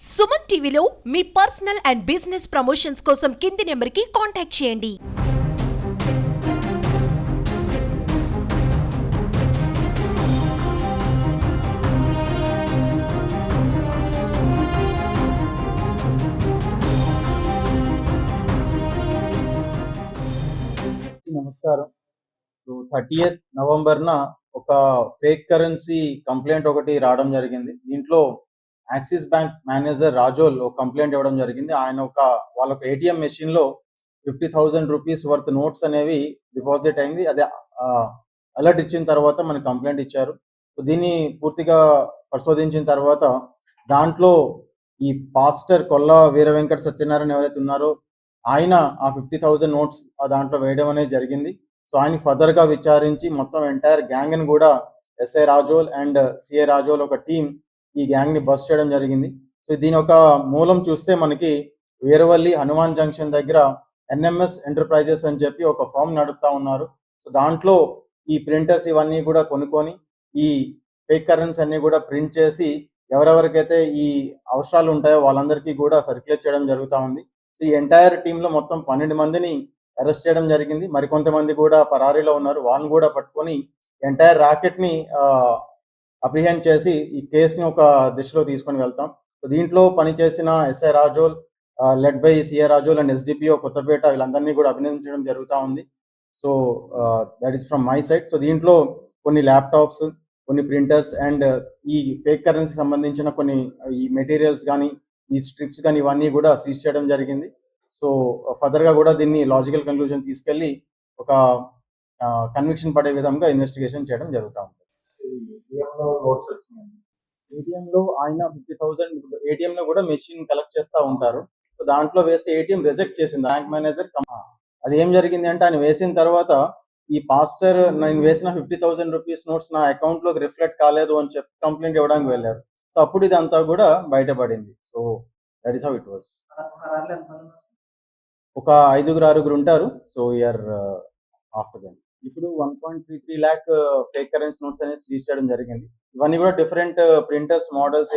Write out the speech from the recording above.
సుమన్ టీవీలో మీ personal and business promotions కోసం కింది నెంబర్కి కాంటాక్ట్ చేయండి. నమస్కారం. 30th నవంబర్న ఒక ఫేక్ కరెన్సీ కంప్లైంట్ ఒకటి రావడం జరిగింది. దీంట్లో యాక్సిస్ బ్యాంక్ మేనేజర్ రాజోల్ ఒక కంప్లైంట్ ఇవ్వడం జరిగింది. ఆయన వాళ్ళ ఏటీఎం మెషిన్ లో 50,000 రూపీస్ వర్త్ నోట్స్ అనేవి డిపాజిట్ అయింది. అదే అలర్ట్ ఇచ్చిన తర్వాత మనకి కంప్లైంట్ ఇచ్చారు. దీన్ని పూర్తిగా పరిశోధించిన తర్వాత దాంట్లో ఈ పాస్టర్ కొల్లా వీర వెంకట సత్యనారాయణ ఎవరైతే ఉన్నారో ఆయన ఆ 50,000 నోట్స్ దాంట్లో వేయడం అనేది జరిగింది. సో ఆయన ఫర్దర్ గా విచారించి మొత్తం ఎంటైర్ గ్యాంగ్ ని కూడా SI Razole and CI Razole ఒక టీం ఈ గ్యాంగ్ ని బస్ట్ చేయడం జరిగింది. సో దీని ఒక మూలం చూస్తే మనకి వీరవల్లి హనుమాన్ జంక్షన్ దగ్గర ఎన్ఎంఎస్ ఎంటర్ప్రైజెస్ అని చెప్పి ఒక ఫామ్ నడుపుతా ఉన్నారు. సో దాంట్లో ఈ ప్రింటర్స్ ఇవన్నీ కూడా కొనుక్కొని ఈ ఫేక్ కరెన్సీ అన్ని కూడా ప్రింట్ చేసి ఎవరెవరికైతే ఈ అవసరాలు ఉంటాయో వాళ్ళందరికీ కూడా సర్క్యులేట్ చేయడం జరుగుతూ ఉంది. ఈ ఎంటైర్ టీంలో మొత్తం 12 మందిని అరెస్ట్ చేయడం జరిగింది. మరికొంతమంది కూడా పరారీలో ఉన్నారు. వాళ్ళని కూడా పట్టుకొని ఎంటైర్ ర్యాకెట్ ని అప్రిహెండ్ చేసి ఈ కేసుని ఒక దిశలో తీసుకొని వెళ్తాం. సో దీంట్లో పనిచేసిన SI Razole, led by CI Razole and SDPO Kothapeta వీళ్ళందరినీ కూడా అభినందించడం జరుగుతూ ఉంది. So that is from my side. So దీంట్లో కొన్ని ల్యాప్టాప్స్, కొన్ని ప్రింటర్స్ అండ్ ఈ ఫేక్ కరెన్సీ సంబంధించిన కొన్ని ఈ మెటీరియల్స్ కానీ, ఈ స్ట్రిప్స్ కానీ ఇవన్నీ కూడా సీజ్ చేయడం జరిగింది. సో ఫర్దర్ గా కూడా దీన్ని లాజికల్ కన్క్లూజన్ తీసుకెళ్లి ఒక కన్విక్షన్ పడే విధంగా ఇన్వెస్టిగేషన్ చేయడం జరుగుతూ ఉంటుంది. ఏటీఎం లో ఆయన 50,000 ఏటీఎం లో కూడా మెషిన్ కలెక్ట్ చేస్తూ ఉంటారు. సో దాంట్లో వేస్తే ఏటీఎం రిజెక్ట్ చేసింది బ్యాంక్ మేనేజర్. అది ఏం జరిగింది అంటే ఆయన వేసిన తర్వాత ఈ పాస్టర్ నేను వేసిన 50,000 రూపీస్ నోట్స్ నా అకౌంట్ లోకి రిఫ్లెక్ట్ కాలేదు అని చెప్పి కంప్లైంట్ ఇవ్వడానికి వెళ్ళారు. సో అప్పుడు ఇదంతా కూడా బయటపడింది. So that is how it was. ఒక 5-6 ఉంటారు. So we are after them. ఇప్పుడు 1.33 lakh ఫేక్ కరెన్సీ నోట్స్ అనేది సీజ్ చేయడం జరిగింది. ఇవన్నీ కూడా డిఫరెంట్ ప్రింటర్స్ మోడల్స్